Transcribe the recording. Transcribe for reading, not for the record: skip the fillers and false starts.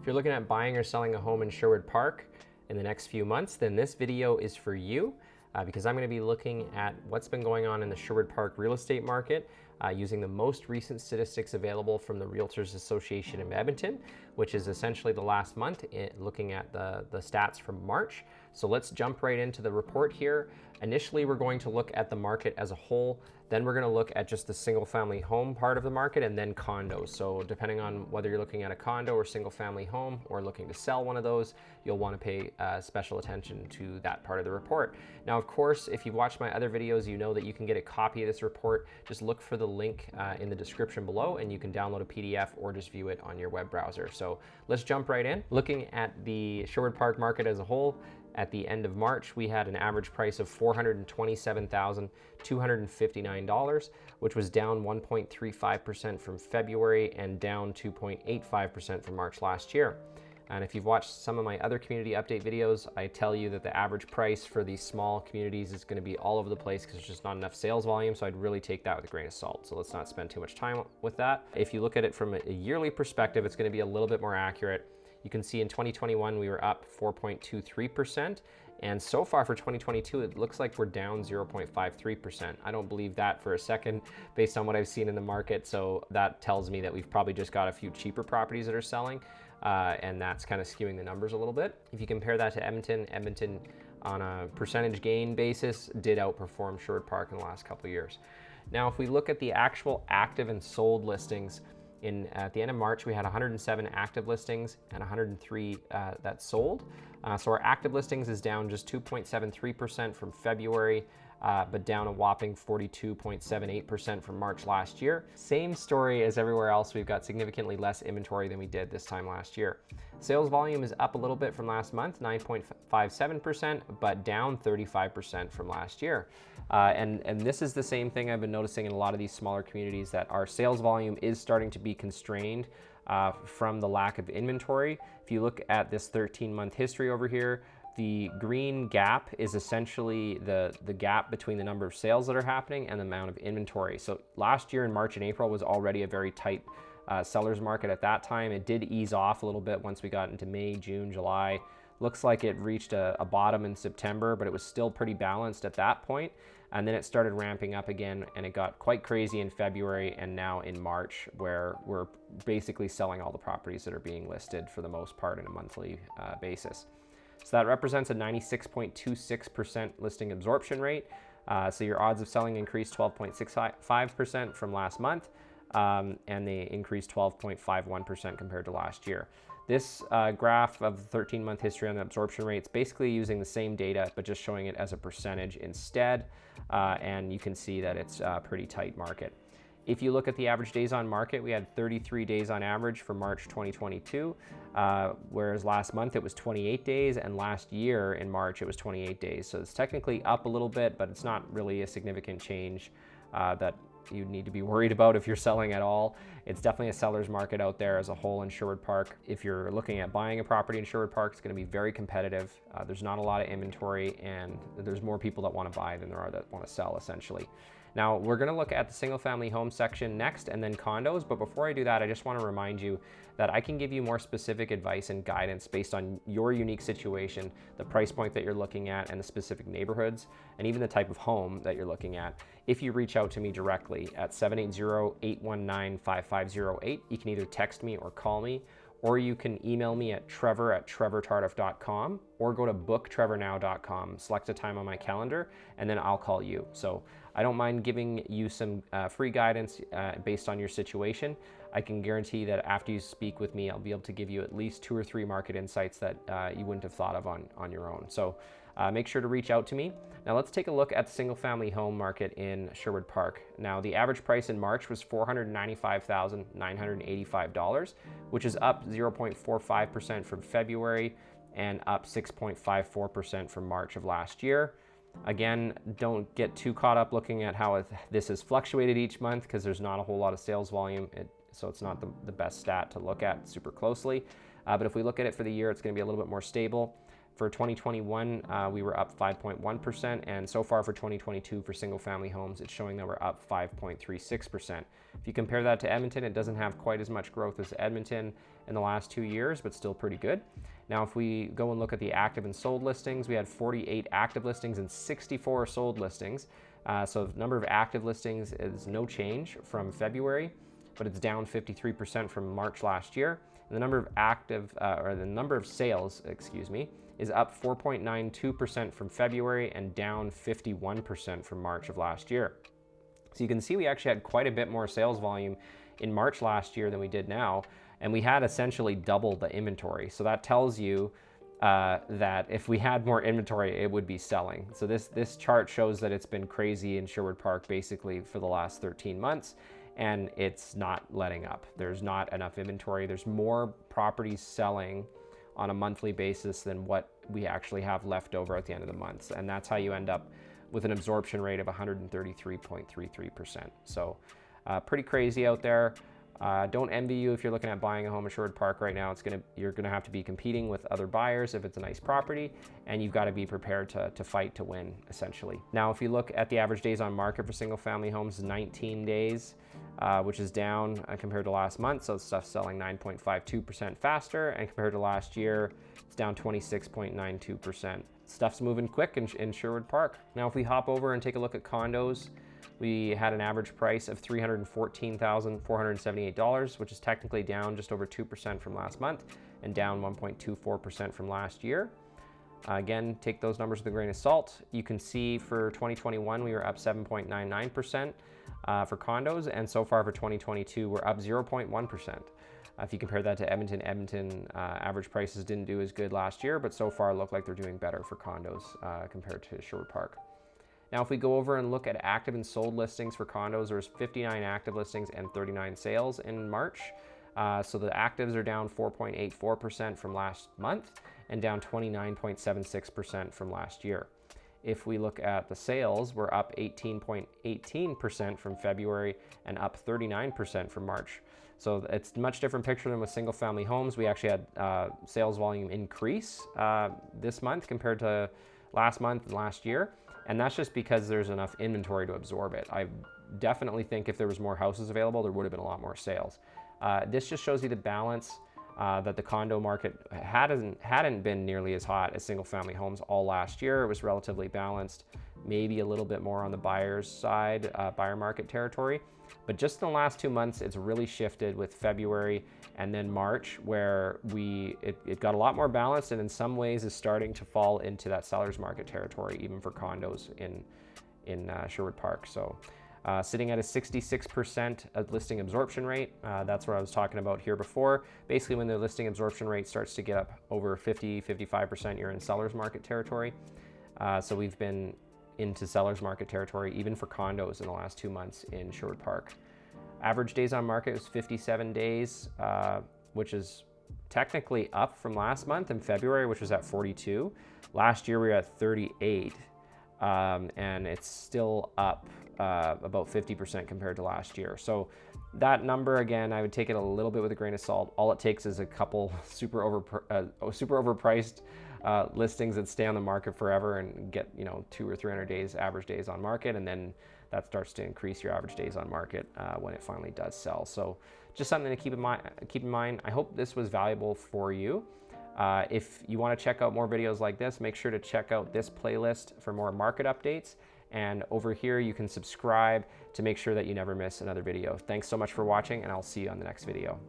If you're looking at buying or selling a home in Sherwood Park in the next few months, then this video is for you because I'm going to be looking at what's been going on in the Sherwood Park real estate market using the most recent statistics available from the Realtors Association of Edmonton, which is essentially the last month, looking at the stats from March. So let's jump right into the report here. Initially, we're going to look at the market as a whole. Then we're going to look at just the single family home part of the market and then condos. So depending on whether you're looking at a condo or single family home or looking to sell one of those, you'll want to pay special attention to that part of the report. Now, of course, if you've watched my other videos, you know that you can get a copy of this report. Just look for the link in the description below and you can download a PDF or just view it on your web browser. So let's jump right in. Looking at the Sherwood Park market as a whole, at the end of March, we had an average price of $427,259, which was down 1.35% from February and down 2.85% from March last year. And if you've watched some of my other community update videos, I tell you that the average price for these small communities is going to be all over the place because there's just not enough sales volume. So I'd really take that with a grain of salt. So let's not spend too much time with that. If you look at it from a yearly perspective, it's going to be a little bit more accurate. You can see in 2021, we were up 4.23%. And so far for 2022, it looks like we're down 0.53%. I don't believe that for a second based on what I've seen in the market. So that tells me that we've probably just got a few cheaper properties that are selling. And that's kind of skewing the numbers a little bit. If you compare that to Edmonton on a percentage gain basis did outperform Sherwood Park in the last couple of years. Now, if we look at the actual active and sold listings, at the end of March, we had 107 active listings and 103 that sold. So our active listings is down just 2.73% from February, but down a whopping 42.78% from March last year. Same story as everywhere else. We've got significantly less inventory than we did this time last year. Sales volume is up a little bit from last month, 9.57%, but down 35% from last year. And this is the same thing I've been noticing in a lot of these smaller communities, that our sales volume is starting to be constrained from the lack of inventory. If you look at this 13-month history over here, the green gap is essentially the gap between the number of sales that are happening and the amount of inventory. So last year in March and April was already a very tight seller's market at that time. It did ease off a little bit once we got into May, June, July. Looks like it reached a bottom in September, but it was still pretty balanced at that point. And then it started ramping up again, and it got quite crazy in February and now in March, where we're basically selling all the properties that are being listed for the most part on a monthly basis. So that represents a 96.26% listing absorption rate. So your odds of selling increased 12.65% from last month, and they increased 12.51% compared to last year. This graph of the 13-month history on the absorption rate is basically using the same data, but just showing it as a percentage instead. And you can see that it's a pretty tight market. If you look at the average days on market, we had 33 days on average for March 2022, whereas last month it was 28 days, and last year in March it was 28 days. So it's technically up a little bit, but it's not really a significant change that you need to be worried about if you're selling at all. It's definitely a seller's market out there as a whole in Sherwood Park. If you're looking at buying a property in Sherwood Park, it's going to be very competitive. There's not a lot of inventory, and there's more people that want to buy than there are that want to sell, essentially. Now, we're going to look at the single family home section next and then condos. But before I do that, I just want to remind you that I can give you more specific advice and guidance based on your unique situation, the price point that you're looking at, and the specific neighborhoods, and even the type of home that you're looking at. If you reach out to me directly at 780-819-5508, you can either text me or call me, or you can email me at trevor@trevortardif.com, or go to booktrevornow.com, select a time on my calendar, and then I'll call you. So I don't mind giving you some free guidance based on your situation. I can guarantee that after you speak with me, I'll be able to give you at least 2 or 3 market insights that you wouldn't have thought of on your own. So make sure to reach out to me. Now let's take a look at the single family home market in Sherwood Park. Now the average price in March was $495,985, which is up 0.45% from February and up 6.54% from March of last year. Again, don't get too caught up looking at how this has fluctuated each month, because there's not a whole lot of sales volume, so it's not the best stat to look at super closely. But if we look at it for the year, it's going to be a little bit more stable. For 2021, we were up 5.1%, and so far for 2022 for single family homes, it's showing that we're up 5.36%. If you compare that to Edmonton, it doesn't have quite as much growth as Edmonton in the last 2 years, but still pretty good. Now, if we go and look at the active and sold listings, we had 48 active listings and 64 sold listings. So the number of active listings is no change from February, but it's down 53% from March last year. And the number of the number of sales, is up 4.92% from February and down 51% from March of last year. So you can see we actually had quite a bit more sales volume in March last year than we did now, and we had essentially double the inventory. So that tells you that if we had more inventory, it would be selling. So this chart shows that it's been crazy in Sherwood Park basically for the last 13 months, and it's not letting up. There's not enough inventory. There's more properties selling on a monthly basis than what we actually have left over at the end of the month. And that's how you end up with an absorption rate of 133.33%. So pretty crazy out there. Don't envy you if you're looking at buying a home in Sherwood Park right now. You're gonna have to be competing with other buyers if it's a nice property, and you've got to be prepared to fight to win, essentially. Now, if you look at the average days on market for single family homes, 19 days, which is down compared to last month. So stuff's selling 9.52% faster, and compared to last year, it's down 26.92%. Stuff's moving quick in Sherwood Park. Now, if we hop over and take a look at condos, we had an average price of $314,478, which is technically down just over 2% from last month and down 1.24% from last year. Again, take those numbers with a grain of salt. You can see for 2021, we were up 7.99% for condos, and so far for 2022, we're up 0.1%. If you compare that to Edmonton average prices didn't do as good last year, but so far look like they're doing better for condos compared to Sherwood Park. Now, if we go over and look at active and sold listings for condos, there's 59 active listings and 39 sales in March. So the actives are down 4.84% from last month and down 29.76% from last year. If we look at the sales, we're up 18.18% from February and up 39% from March. So it's a much different picture than with single family homes. We actually had sales volume increase this month compared to last month and last year. And that's just because there's enough inventory to absorb it. I definitely think if there was more houses available, there would have been a lot more sales. This just shows you the balance that the condo market hadn't been nearly as hot as single family homes all last year. It was relatively balanced, maybe a little bit more on the buyer's side, buyer market territory. But just in the last 2 months, it's really shifted with February and then March, where it got a lot more balanced, and in some ways is starting to fall into that seller's market territory, even for condos in Sherwood Park. So sitting at a 66% listing absorption rate. That's what I was talking about here before. Basically, when the listing absorption rate starts to get up over 50-55%, you're in seller's market territory. So we've been into seller's market territory even for condos in the last 2 months in Sherwood Park. Average days on market was 57 days, which is technically up from last month in February, which was at 42. Last year we were at 38, and it's still up about 50% compared to last year. So that number, again, I would take it a little bit with a grain of salt. All it takes is a couple super overpriced listings that stay on the market forever and get 200 or 300 days average days on market, and then that starts to increase your average days on market when it finally does sell. So just something to keep in mind. I hope this was valuable for you. If you want to check out more videos like this, make sure to check out this playlist for more market updates. And over here, you can subscribe to make sure that you never miss another video. Thanks so much for watching, and I'll see you on the next video.